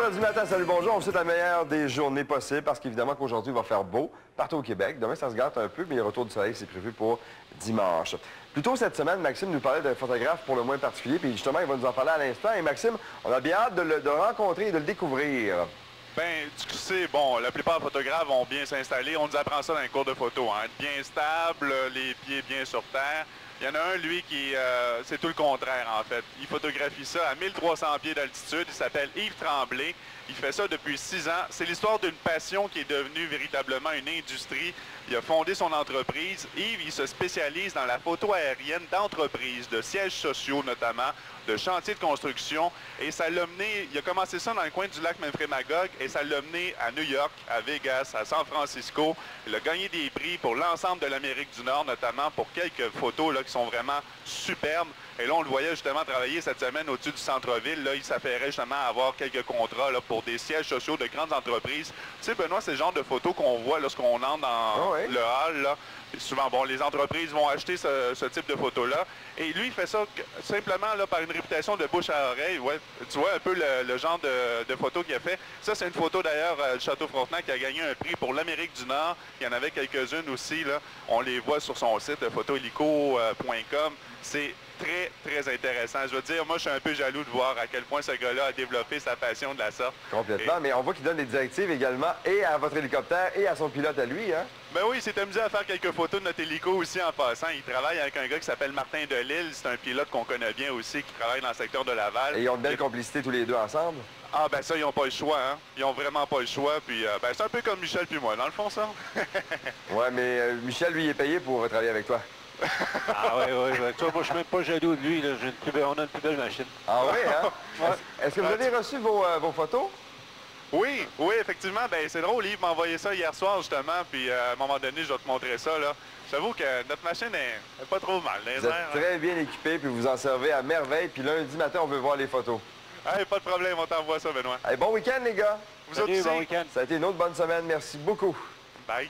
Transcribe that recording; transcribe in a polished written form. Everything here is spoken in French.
vendredi matin, salut, bonjour. On vous souhaite la meilleure des journées possibles parce qu'évidemment qu'aujourd'hui, il va faire beau partout au Québec. Demain, ça se gâte un peu, mais le retour du soleil, c'est prévu pour dimanche. Plus tôt cette semaine, Maxime nous parlait d'un photographe pour le moins particulier, puis justement, il va nous en parler à l'instant. Et Maxime, on a bien hâte de le rencontrer et de le découvrir. Ben, tu sais, bon, la plupart des photographes vont bien s'installer. On nous apprend ça dans les cours de photo, hein. Être bien stable, les pieds bien sur terre. Il y en a un, lui, qui c'est tout le contraire, en fait. Il photographie ça à 1300 pieds d'altitude. Il s'appelle Yves Tremblay. Il fait ça depuis 6 ans. C'est l'histoire d'une passion qui est devenue véritablement une industrie. Il a fondé son entreprise. Yves, il se spécialise dans la photo aérienne d'entreprises, de sièges sociaux notamment, de chantiers de construction. Et ça l'a mené, il a commencé ça dans le coin du lac Memphremagog et ça l'a mené à New York, à Vegas, à San Francisco. Il a gagné des prix pour l'ensemble de l'Amérique du Nord, notamment pour quelques photos là, qui sont vraiment superbes. Et là, on le voyait justement travailler cette semaine au-dessus du centre-ville. Là, il s'affairait justement à avoir quelques contrats là, pour des sièges sociaux de grandes entreprises. Tu sais, Benoît, c'est le genre de photos qu'on voit lorsqu'on entre dans le hall. Là. Et souvent, bon, les entreprises vont acheter ce type de photos-là. Et lui, il fait ça simplement là, par une réputation de bouche à oreille. Ouais. Tu vois un peu le genre de photos qu'il a fait. Ça, c'est une photo d'ailleurs du Château Frontenac qui a gagné un prix pour l'Amérique du Nord. Il y en avait quelques-unes aussi. Là. On les voit sur son site, photohelico.com. C'est très, très intéressant. Je veux dire, moi, je suis un peu jaloux de voir à quel point ce gars-là a développé sa passion de la sorte. Complètement, mais on voit qu'il donne des directives également et à votre hélicoptère et à son pilote à lui, hein? Ben oui, il s'est amusé à faire quelques photos de notre hélico aussi en passant. Il travaille avec un gars qui s'appelle Martin Delisle. C'est un pilote qu'on connaît bien aussi, qui travaille dans le secteur de Laval. Et ils ont de belles complicités tous les deux ensemble? Ah ben ça, ils n'ont pas le choix, hein. Ils ont vraiment pas le choix. Puis ben c'est un peu comme Michel puis moi, dans le fond, ça. Ouais, mais Michel, lui, est payé pour travailler avec toi. Ah oui, oui. Toi, moi, je suis même pas jaloux de lui. Là. On a une plus belle machine. Ah oui, hein? Ouais. Est-ce que vous avez reçu vos photos? Oui, oui, effectivement. Ben c'est drôle, Yves m'a envoyé ça hier soir, justement. Puis à un moment donné, je vais te montrer ça, là. J'avoue que notre machine est pas trop mal. Vous êtes très bien équipé, puis vous en servez à merveille. Puis lundi matin, on veut voir les photos. Hey, pas de problème, on t'envoie ça, Benoît. Hey, bon week-end, les gars! Vous autres aussi. Bon week-end. Ça a été une autre bonne semaine. Merci beaucoup. Bye.